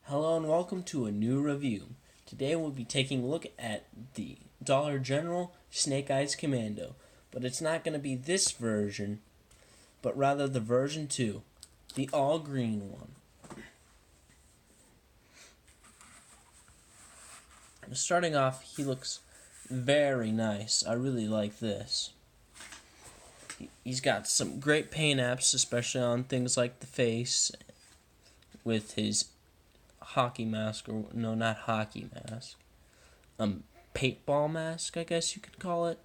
Hello and welcome to a new review. Today we'll be taking a look at the Dollar General Snake Eyes Commando, but it's not going to be this version, but rather the version 2, the all green one. Starting off, he looks very nice. I really like this. He's got some great paint apps, especially on things like the face, with his hockey mask, or no, not hockey mask, paintball mask, I guess you could call it.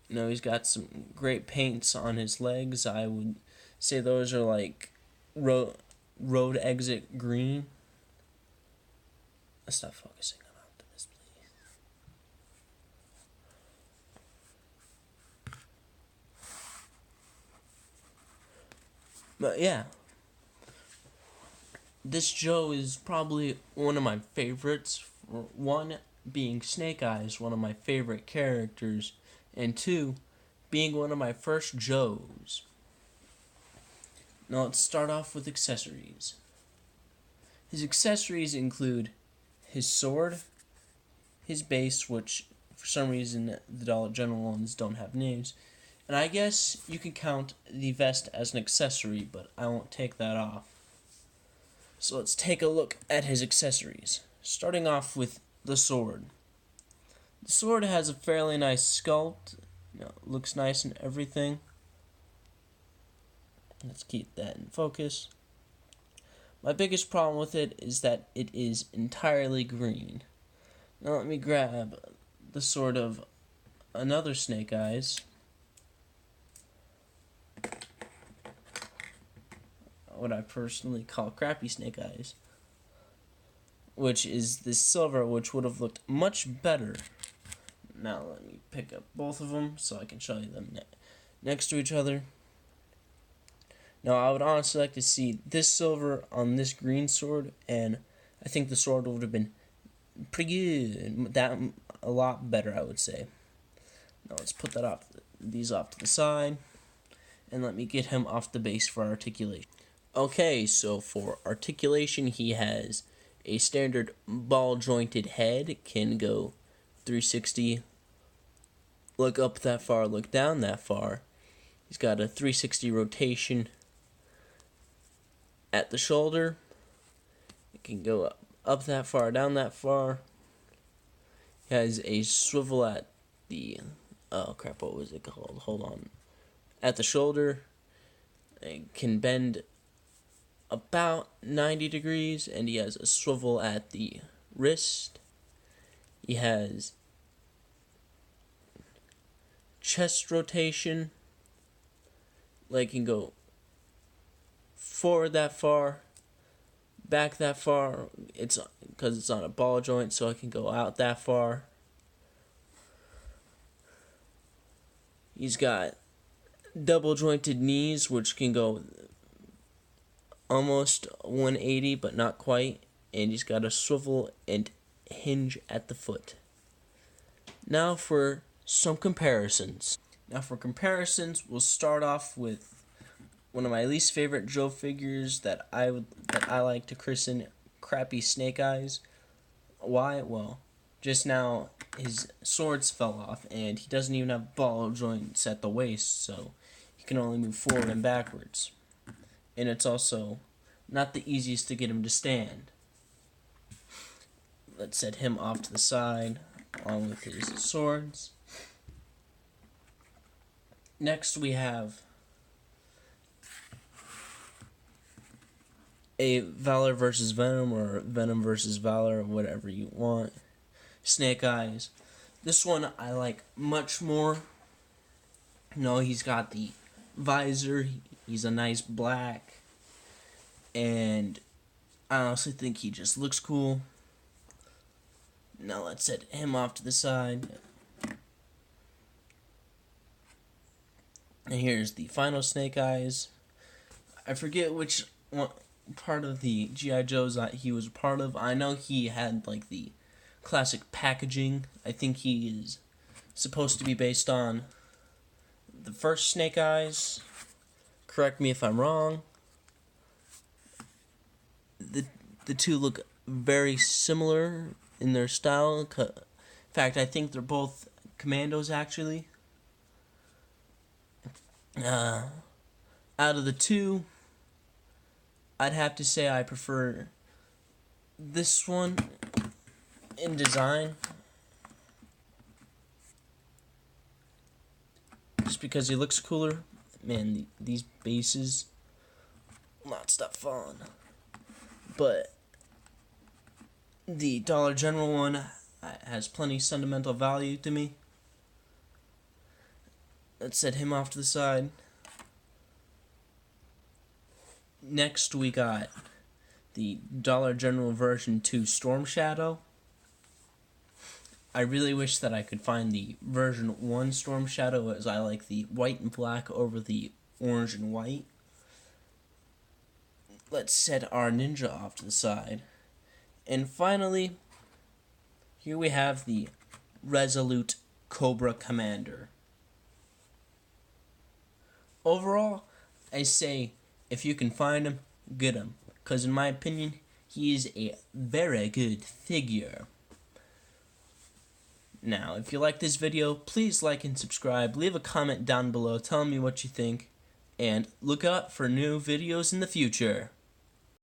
He's got some great paints on his legs. I would say those are like road exit green. Let's stop focusing on this, please. But yeah, this Joe is probably one of my favorites. One, being Snake Eyes, one of my favorite characters, and two, being one of my first Joes. Now let's start off with accessories. His accessories include his sword, his base, which for some reason the Dollar General ones don't have names, and I guess you can count the vest as an accessory, but I won't take that off. So let's take a look at his accessories, starting off with the sword. The sword has a fairly nice sculpt, looks nice and everything. Let's keep that in focus. My biggest problem with it is that it is entirely green. Now let me grab the sword of another Snake Eyes. What I personally call crappy Snake Eyes, which is this silver, which would have looked much better. Now let me pick up both of them so I can show you them next to each other. Now I would honestly like to see this silver on this green sword, and I think the sword would have been pretty good, that a lot better, I would say. Now let's put these off to the side, and let me get him off the base for articulation. Okay, so for articulation, he has a standard ball-jointed head, can go 360, look up that far, look down that far. He's got a 360 rotation at the shoulder. It can go up that far, down that far. He has a swivel at the, oh crap, what was it called? Hold on. At the shoulder. It can bend about 90 degrees, and he has a swivel at the wrist. He has chest rotation. Leg can go forward that far, back that far. It's because it's on a ball joint, so it can go out that far. He's got double jointed knees, which can go almost 180, but not quite. And he's got a swivel and hinge at the foot. Now for some comparisons. We'll start off with one of my least favorite Joe figures that I like to christen Crappy Snake Eyes. Why? Well, just now his swords fell off, and he doesn't even have ball joints at the waist, so he can only move forward and backwards. And it's also not the easiest to get him to stand. Let's set him off to the side, along with his swords. Next we have a Valor versus Venom, or Venom versus Valor, whatever you want. Snake Eyes. This one I like much more. He's got the visor. He's a nice black, and I honestly think he just looks cool. Now let's set him off to the side. And here's the final Snake Eyes. I forget which one part of the G.I. Joes that he was a part of. I know he had like the classic packaging. I think he is supposed to be based on the first Snake Eyes. Correct me if I'm wrong. the two look very similar in their style. In fact, I think they're both commandos, actually. Out of the two, I'd have to say I prefer this one in design, just because he looks cooler. Man, these bases, not stuff falling. But the Dollar General one has plenty sentimental value to me. Let's set him off to the side. Next we got the Dollar General version 2 Storm Shadow. I really wish that I could find the version 1 Storm Shadow, as I like the white and black over the orange and white. Let's set our ninja off to the side. And finally, here we have the Resolute Cobra Commander. Overall, I say, if you can find him, get him. Because in my opinion, he is a very good figure. Now, if you like this video, please like and subscribe. Leave a comment down below telling me what you think. And look out for new videos in the future.